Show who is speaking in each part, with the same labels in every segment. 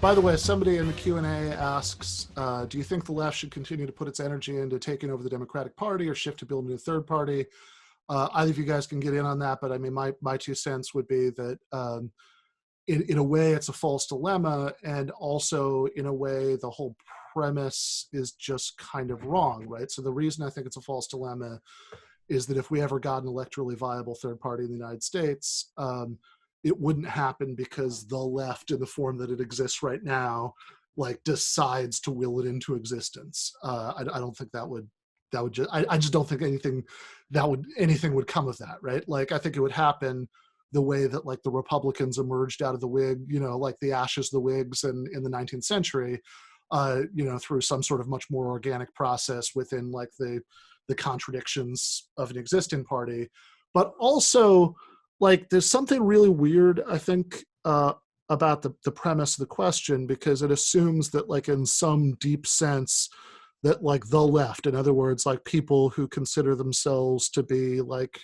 Speaker 1: By the way, somebody in the Q&A asks, do you think the left should continue to put its energy into taking over the Democratic Party or shift to building a third party? Either of you guys can get in on that, but I mean, my 2 cents would be that in a way it's a false dilemma, and also in a way the whole premise is just kind of wrong, right? So the reason I think it's a false dilemma is that if we ever got an electorally viable third party in the United States, it wouldn't happen because the left in the form that it exists right now, like, decides to will it into existence. I don't think that would just, I just don't think anything would come of that, right? Like, I think it would happen the way that, like, the Republicans emerged out of the Whig, like the ashes of the Whigs in the 19th century, through some sort of much more organic process within, like, the contradictions of an existing party. But also, like, there's something really weird, I think, about the premise of the question, because it assumes that, like, in some deep sense, that, like, the left, in other words, like, people who consider themselves to be, like,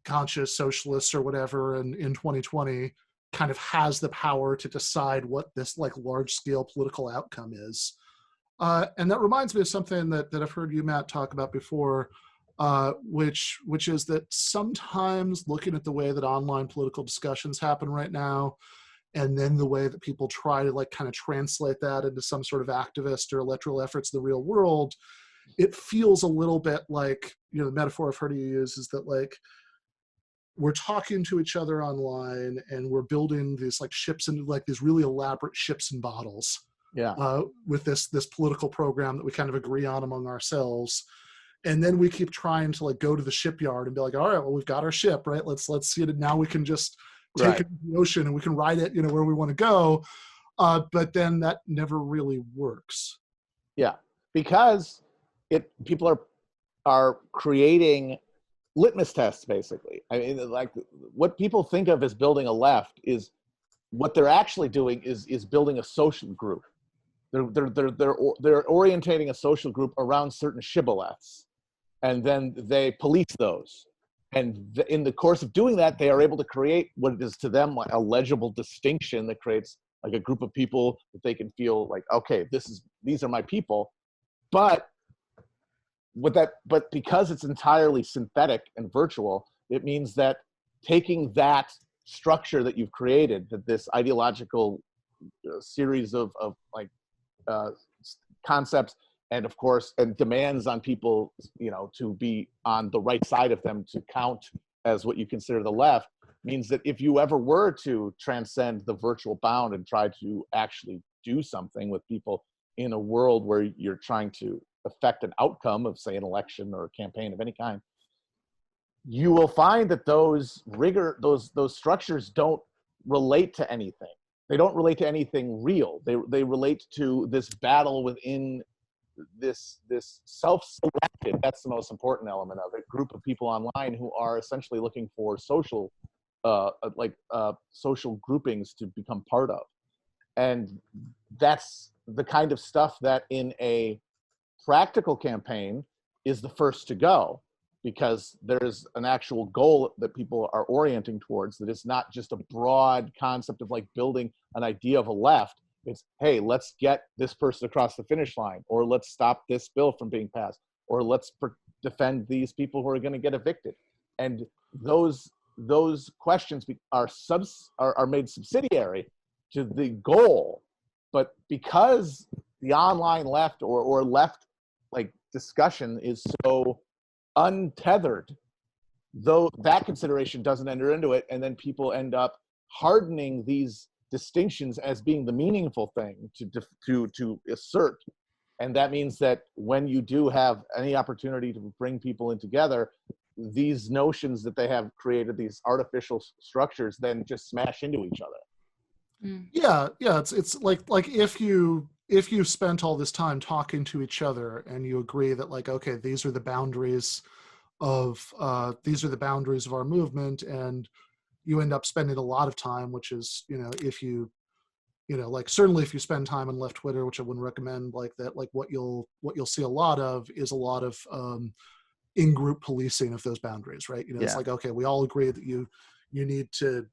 Speaker 1: conscious socialists or whatever in 2020, kind of has the power to decide what this, like, large-scale political outcome is. And that reminds me of something that I've heard you, Matt, talk about before, which is that sometimes looking at the way that online political discussions happen right now, and then the way that people try to, like, kind of translate that into some sort of activist or electoral efforts in the real world, it feels a little bit like, the metaphor I've heard you use is that, like, we're talking to each other online and we're building these, like, ships and, like, these really elaborate ships and bottles.
Speaker 2: Yeah.
Speaker 1: With this political program that we kind of agree on among ourselves. And then we keep trying to, like, go to the shipyard and be like, all right, well, we've got our ship, right? Let's see it. Now we can just take it to the ocean and we can ride it, where we want to go. But then that never really works.
Speaker 2: Yeah, because people are creating litmus tests, basically. I mean, like, what people think of as building a left is what they're actually doing is building a social group. They're orientating a social group around certain shibboleths, and then they police those. And in the course of doing that, they are able to create what is to them like a legible distinction that creates, like, a group of people that they can feel like, okay, these are my people. But because it's entirely synthetic and virtual, it means that taking that structure that you've created, that this ideological series of concepts, and of course, and demands on people, to be on the right side of them to count as what you consider the left, means that if you ever were to transcend the virtual bound and try to actually do something with people in a world where you're trying to affect an outcome of, say, an election or a campaign of any kind, you will find that those structures don't relate to anything. They don't relate to anything real. They relate to this battle within this self-selected, that's the most important element of it, group of people online who are essentially looking for social social groupings to become part of. And that's the kind of stuff that in a practical campaign is the first to go, because there's an actual goal that people are orienting towards, that it's not just a broad concept of, like, building an idea of a left. It's, hey, let's get this person across the finish line, or let's stop this bill from being passed, or let's defend these people who are going to get evicted. And those questions are made subsidiary to the goal. But because the online left or left, like, discussion is so untethered, though, that consideration doesn't enter into it, and then people end up hardening these distinctions as being the meaningful thing to assert. And that means that when you do have any opportunity to bring people in together, these notions that they have created, these artificial structures, then just smash into each other.
Speaker 1: Yeah, it's like if you spent all this time talking to each other and you agree that, like, okay, these are the boundaries of our movement, and you end up spending a lot of time, which is, if you like, certainly if you spend time on left Twitter, which I wouldn't recommend, like, that, like, what you'll see a lot of is a lot of in-group policing of those boundaries, right? It's like, okay, we all agree that you need to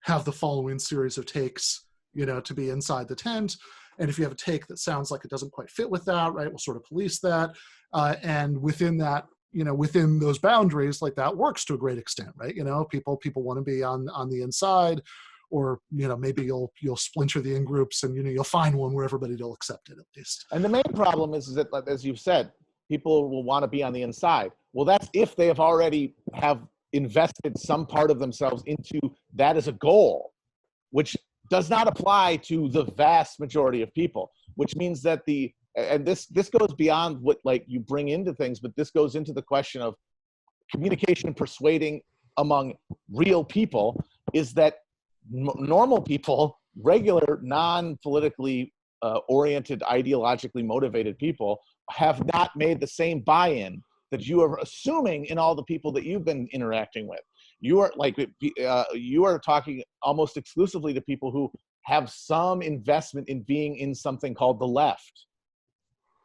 Speaker 1: have the following series of takes, to be inside the tent. And if you have a take that sounds like it doesn't quite fit with that, right, we'll sort of police that. And within that, within those boundaries, like that works to a great extent, right? People want to be on the inside, or maybe you'll splinter the in groups, and you'll find one where everybody will accept it at least.
Speaker 2: And the main problem is that, as you've said, people will want to be on the inside. Well, that's if they have invested some part of themselves into that as a goal, which does not apply to the vast majority of people, which means that this goes beyond what like you bring into things, but this goes into the question of communication and persuading among real people, is that normal people, regular, non-politically oriented, ideologically motivated people, have not made the same buy-in that you are assuming in all the people that you've been interacting with. You are talking almost exclusively to people who have some investment in being in something called the left,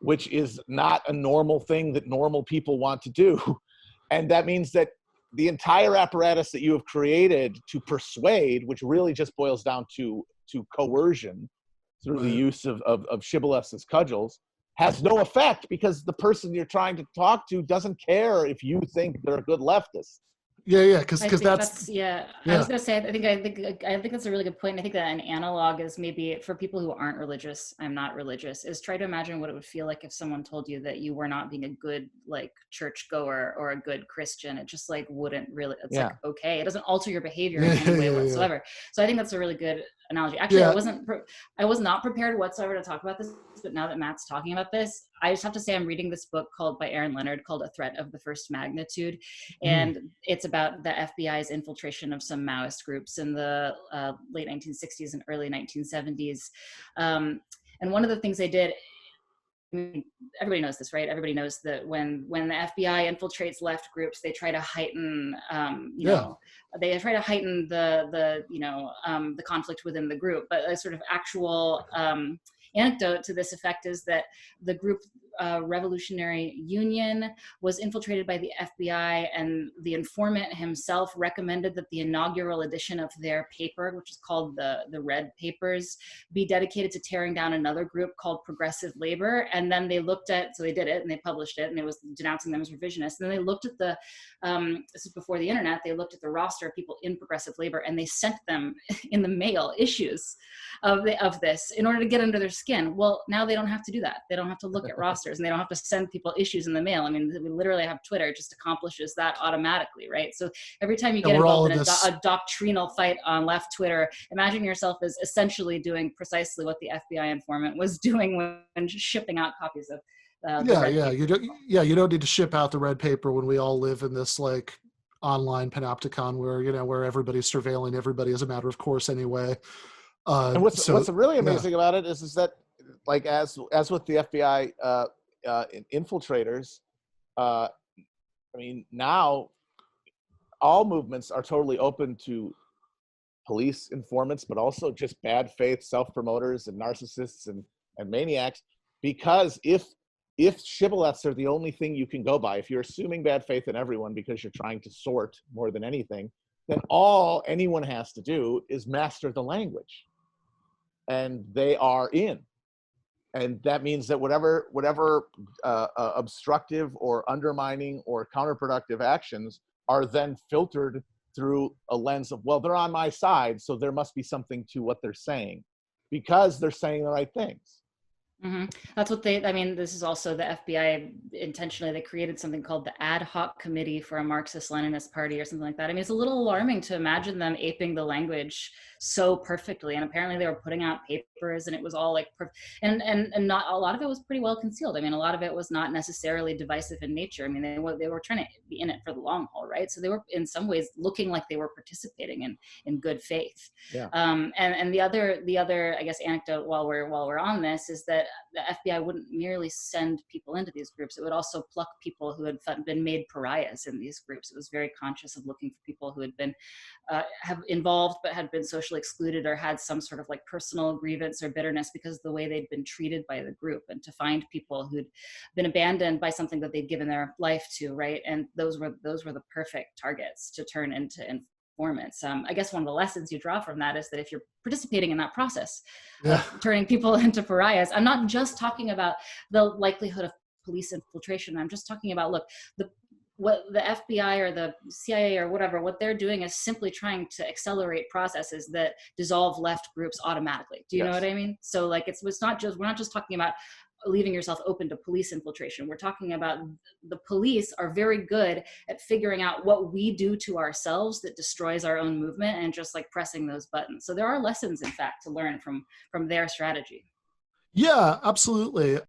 Speaker 2: which is not a normal thing that normal people want to do. And that means that the entire apparatus that you have created to persuade, which really just boils down to coercion through the use of shibboleths as cudgels, has no effect, because the person you're trying to talk to doesn't care if you think they're a good leftist.
Speaker 1: Yeah, because that's
Speaker 3: yeah. I was gonna say, I think that's a really good point. And I think that an analog is maybe for people who aren't religious. I'm not religious. Is try to imagine what it would feel like if someone told you that you were not being a good like church goer or a good Christian. It just like wouldn't really. It's like okay, it doesn't alter your behavior in any way whatsoever. So I think that's a really good analogy. Actually, I was not prepared whatsoever to talk about this, but now that Matt's talking about this, I just have to say I'm reading this book by Aaron Leonard called A Threat of the First Magnitude, and it's about the FBI's infiltration of some Maoist groups in the late 1960s and early 1970s. And one of the things they did, I mean, everybody knows this, right? Everybody knows that when the FBI infiltrates left groups, they try to heighten, they try to heighten the conflict within the group. But a sort of actual anecdote to this effect is that the group Revolutionary Union was infiltrated by the FBI, and the informant himself recommended that the inaugural edition of their paper, which is called the Red Papers, be dedicated to tearing down another group called Progressive Labor. And then they so they did it and they published it, and it was denouncing them as revisionists. And then they looked at this is before the internet, they looked at the roster of people in Progressive Labor, and they sent them in the mail issues of this in order to get under their skin. Well, now they don't have to do that. They don't have to look at rosters, and they don't have to send people issues in the mail. I mean, we literally have Twitter, just accomplishes that automatically, right? So every time you get involved in a doctrinal fight on left Twitter, imagine yourself as essentially doing precisely what the FBI informant was doing when shipping out copies of
Speaker 1: you don't need to ship out the red paper when we all live in this like online panopticon where everybody's surveilling everybody as a matter of course anyway.
Speaker 2: And what's really amazing about it is that, like, as with the FBI infiltrators, I mean, now all movements are totally open to police informants, but also just bad faith self-promoters and narcissists and maniacs. Because if shibboleths are the only thing you can go by, if you're assuming bad faith in everyone because you're trying to sort more than anything, then all anyone has to do is master the language, and they are in. And that means that whatever obstructive or undermining or counterproductive actions are then filtered through a lens of, well, they're on my side, so there must be something to what they're saying, because they're saying the right things.
Speaker 3: Mm-hmm. That's what this is also the FBI intentionally, they created something called the Ad Hoc Committee for a Marxist-Leninist Party or something like that. I mean, it's a little alarming to imagine them aping the language so perfectly. And apparently they were putting out papers, and it was all like, and not a lot of it was pretty well concealed. I mean, a lot of it was not necessarily divisive in nature. I mean, they were trying to be in it for the long haul, right? So they were in some ways looking like they were participating in good faith.
Speaker 2: Yeah.
Speaker 3: And the other, I guess, anecdote while we're on this is that the FBI wouldn't merely send people into these groups. It would also pluck people who had been made pariahs in these groups. It was very conscious of looking for people who had been have involved but had been socially excluded or had some sort of like personal grievance or bitterness because of the way they'd been treated by the group, and to find people who'd been abandoned by something that they'd given their life to, right? And those were the perfect targets to turn into performance. I guess one of the lessons you draw from that is that if you're participating in that process
Speaker 1: Yeah.
Speaker 3: of turning people into pariahs, I'm not just talking about the likelihood of police infiltration. I'm just talking about, look, what the FBI or the CIA or whatever, what they're doing is simply trying to accelerate processes that dissolve left groups automatically. Do you know what I mean? So like, we're not just talking about leaving yourself open to police infiltration. We're talking about the police are very good at figuring out what we do to ourselves that destroys our own movement and just like pressing those buttons. So there are lessons, in fact, to learn from their strategy.
Speaker 1: Yeah, absolutely.